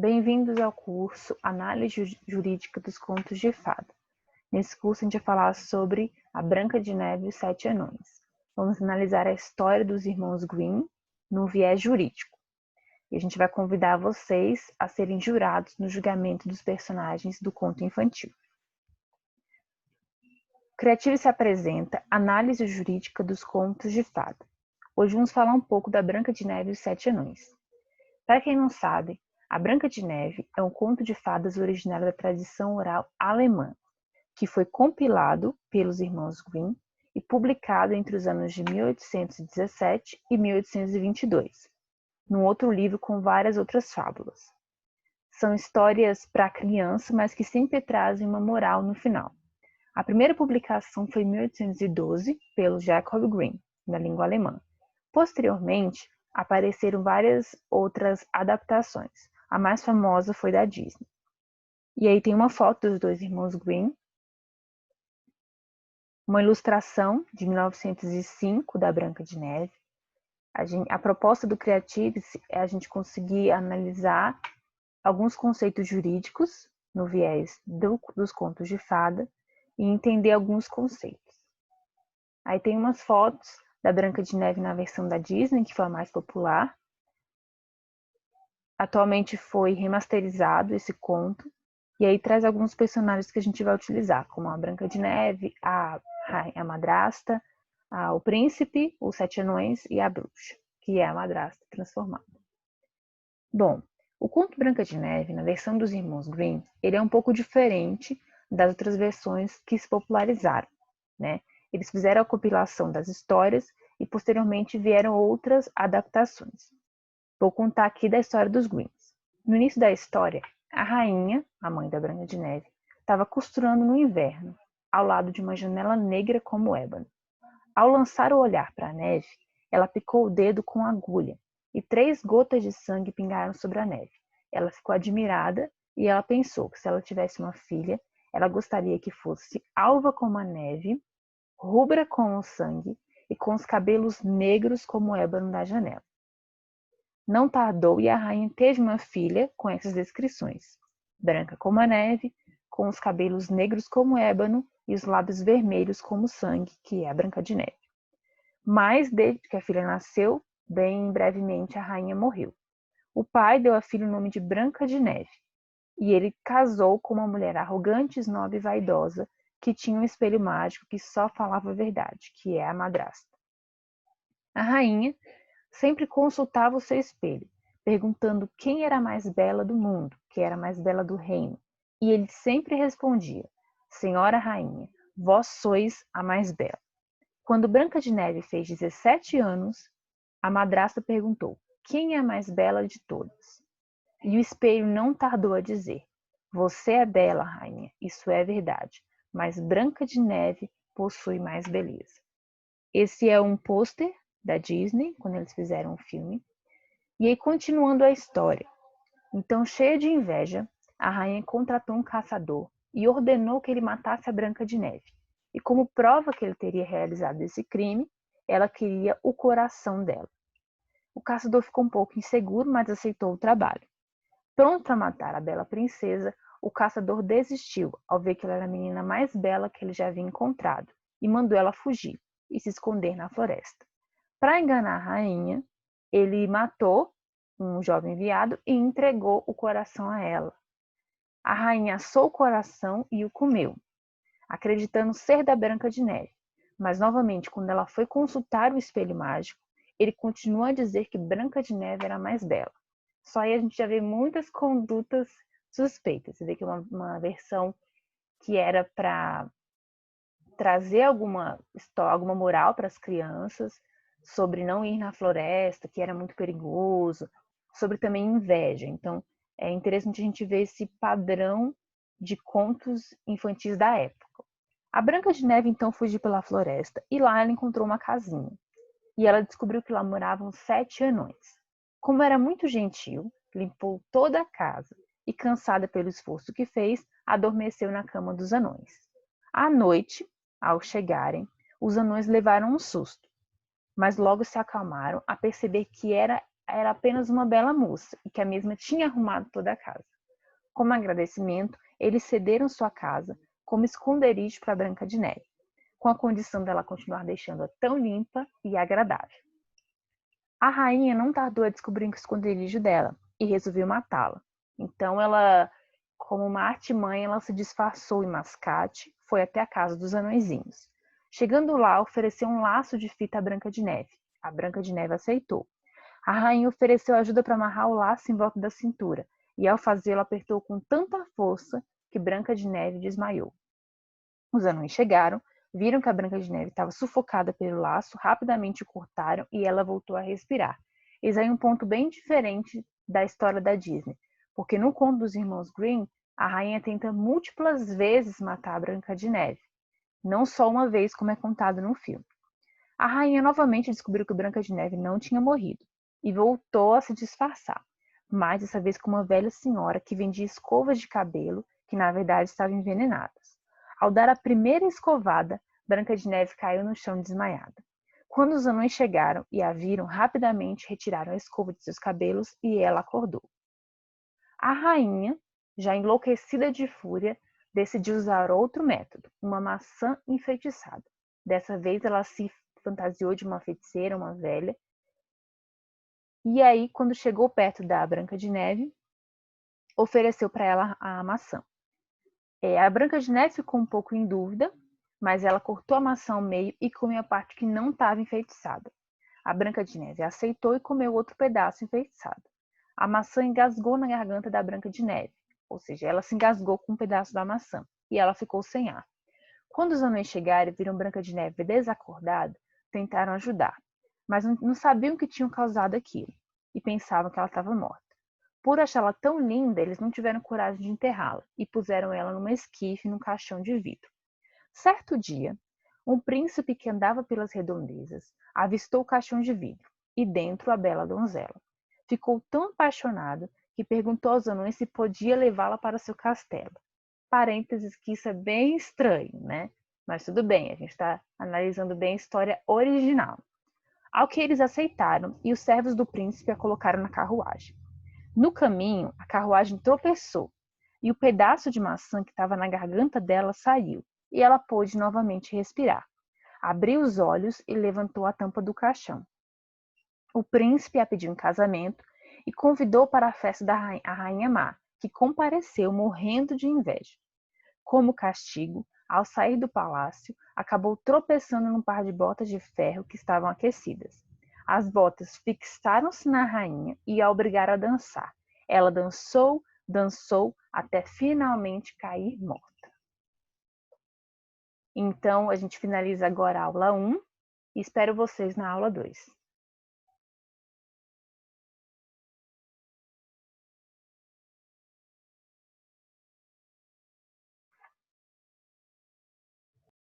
Bem-vindos ao curso Análise Jurídica dos Contos de Fada. Nesse curso a gente vai falar sobre a Branca de Neve e os Sete Anões. Vamos analisar a história dos irmãos Grimm no viés jurídico. E a gente vai convidar vocês a serem jurados no julgamento dos personagens do conto infantil. Criativo se apresenta Análise Jurídica dos Contos de Fada. Hoje vamos falar um pouco da Branca de Neve e os Sete Anões. Para quem não sabe, A Branca de Neve é um conto de fadas originário da tradição oral alemã, que foi compilado pelos irmãos Grimm e publicado entre os anos de 1817 e 1822, num outro livro com várias outras fábulas. São histórias para criança, mas que sempre trazem uma moral no final. A primeira publicação foi em 1812 pelo Jacob Grimm, na língua alemã. Posteriormente, apareceram várias outras adaptações. A mais famosa foi da Disney. E aí tem uma foto dos dois irmãos Grimm, uma ilustração de 1905 da Branca de Neve. A proposta do Creatives é a gente conseguir analisar alguns conceitos jurídicos no viés dos contos de fada e entender alguns conceitos. Aí tem umas fotos da Branca de Neve na versão da Disney, que foi a mais popular. Atualmente foi remasterizado esse conto, e aí traz alguns personagens que a gente vai utilizar, como a Branca de Neve, a madrasta, o príncipe, os sete anões e a bruxa, que é a madrasta transformada. Bom, o conto Branca de Neve, na versão dos irmãos Grimm, ele é um pouco diferente das outras versões que se popularizaram, né? Eles fizeram a compilação das histórias e posteriormente vieram outras adaptações. Vou contar aqui da história dos Grimms. No início da história, a rainha, a mãe da Branca de Neve, estava costurando no inverno, ao lado de uma janela negra como ébano. Ao lançar o olhar para a neve, ela picou o dedo com a agulha e 3 gotas de sangue pingaram sobre a neve. Ela ficou admirada e ela pensou que se ela tivesse uma filha, ela gostaria que fosse alva como a neve, rubra como o sangue e com os cabelos negros como o ébano da janela. Não tardou e a rainha teve uma filha com essas descrições. Branca como a neve, com os cabelos negros como ébano e os lábios vermelhos como sangue, que é a Branca de Neve. Mas desde que a filha nasceu, bem brevemente a rainha morreu. O pai deu à filha o nome de Branca de Neve, e ele casou com uma mulher arrogante, esnobe e vaidosa, que tinha um espelho mágico que só falava a verdade, que é a madrasta. A rainha sempre consultava o seu espelho, perguntando quem era a mais bela do mundo, quem era a mais bela do reino. E ele sempre respondia: Senhora Rainha, vós sois a mais bela. Quando Branca de Neve fez 17 anos, a madrasta perguntou: quem é a mais bela de todas? E o espelho não tardou a dizer: Você é bela, rainha, isso é verdade, mas Branca de Neve possui mais beleza. Esse é um pôster da Disney, quando eles fizeram o filme. E aí, continuando a história. Então, cheia de inveja, a rainha contratou um caçador e ordenou que ele matasse a Branca de Neve. E como prova que ele teria realizado esse crime, ela queria o coração dela. O caçador ficou um pouco inseguro, mas aceitou o trabalho. Pronto a matar a bela princesa, o caçador desistiu ao ver que ela era a menina mais bela que ele já havia encontrado e mandou ela fugir e se esconder na floresta. Para enganar a rainha, ele matou um jovem veado e entregou o coração a ela. A rainha assou o coração e o comeu, acreditando ser da Branca de Neve. Mas, novamente, quando ela foi consultar o espelho mágico, ele continuou a dizer que Branca de Neve era mais bela. Só aí a gente já vê muitas condutas suspeitas. Você vê que é uma versão que era para trazer alguma moral para as crianças, sobre não ir na floresta, que era muito perigoso, sobre também inveja. Então, é interessante a gente ver esse padrão de contos infantis da época. A Branca de Neve, então, fugiu pela floresta e lá ela encontrou uma casinha. E ela descobriu que lá moravam 7 anões. Como era muito gentil, limpou toda a casa e, cansada pelo esforço que fez, adormeceu na cama dos anões. À noite, ao chegarem, os anões levaram um susto, mas logo se acalmaram a perceber que era era apenas uma bela moça e que a mesma tinha arrumado toda a casa. Como agradecimento, eles cederam sua casa como esconderijo para Branca de Neve, com a condição dela continuar deixando-a tão limpa e agradável. A rainha não tardou a descobrir o esconderijo dela e resolveu matá-la. Então ela, como uma artimanha, ela se disfarçou em mascate, foi até a casa dos anõezinhos. Chegando lá, ofereceu um laço de fita à Branca de Neve. A Branca de Neve aceitou. A rainha ofereceu ajuda para amarrar o laço em volta da cintura, e ao fazê-lo apertou com tanta força que Branca de Neve desmaiou. Os anões chegaram, viram que a Branca de Neve estava sufocada pelo laço, rapidamente o cortaram e ela voltou a respirar. Eis aí um ponto bem diferente da história da Disney, porque no conto dos irmãos Grimm, a rainha tenta múltiplas vezes matar a Branca de Neve, não só uma vez como é contado no filme. A rainha novamente descobriu que Branca de Neve não tinha morrido e voltou a se disfarçar, mas dessa vez com uma velha senhora que vendia escovas de cabelo que na verdade estavam envenenadas. Ao dar a primeira escovada, Branca de Neve caiu no chão desmaiada. Quando os anões chegaram e a viram, rapidamente retiraram a escova de seus cabelos e ela acordou. A rainha, já enlouquecida de fúria, decidiu usar outro método, uma maçã enfeitiçada. Dessa vez ela se fantasiou de uma feiticeira, uma velha. E aí, quando chegou perto da Branca de Neve, ofereceu para ela a maçã. A Branca de Neve ficou um pouco em dúvida, mas ela cortou a maçã ao meio e comeu a parte que não estava enfeitiçada. A Branca de Neve aceitou e comeu outro pedaço enfeitiçado. A maçã engasgou na garganta da Branca de Neve, ou seja, ela se engasgou com um pedaço da maçã e ela ficou sem ar. Quando os anões chegaram e viram Branca de Neve desacordada, tentaram ajudar, mas não sabiam o que tinham causado aquilo e pensavam que ela estava morta. Por achá-la tão linda, eles não tiveram coragem de enterrá-la e puseram ela numa esquife num caixão de vidro. Certo dia, um príncipe que andava pelas redondezas avistou o caixão de vidro e dentro a bela donzela. Ficou tão apaixonado que perguntou aos anões se podia levá-la para seu castelo. Parênteses que isso é bem estranho, né? Mas tudo bem, a gente está analisando bem a história original. Ao que eles aceitaram e os servos do príncipe a colocaram na carruagem. No caminho, a carruagem tropeçou e o pedaço de maçã que estava na garganta dela saiu e ela pôde novamente respirar. Abriu os olhos e levantou a tampa do caixão. O príncipe a pediu em casamento e convidou para a festa da rainha má, que compareceu morrendo de inveja. Como castigo, ao sair do palácio, acabou tropeçando num par de botas de ferro que estavam aquecidas. As botas fixaram-se na rainha e a obrigaram a dançar. Ela dançou, dançou, até finalmente cair morta. Então, a gente finaliza agora a aula 1 e espero vocês na aula 2.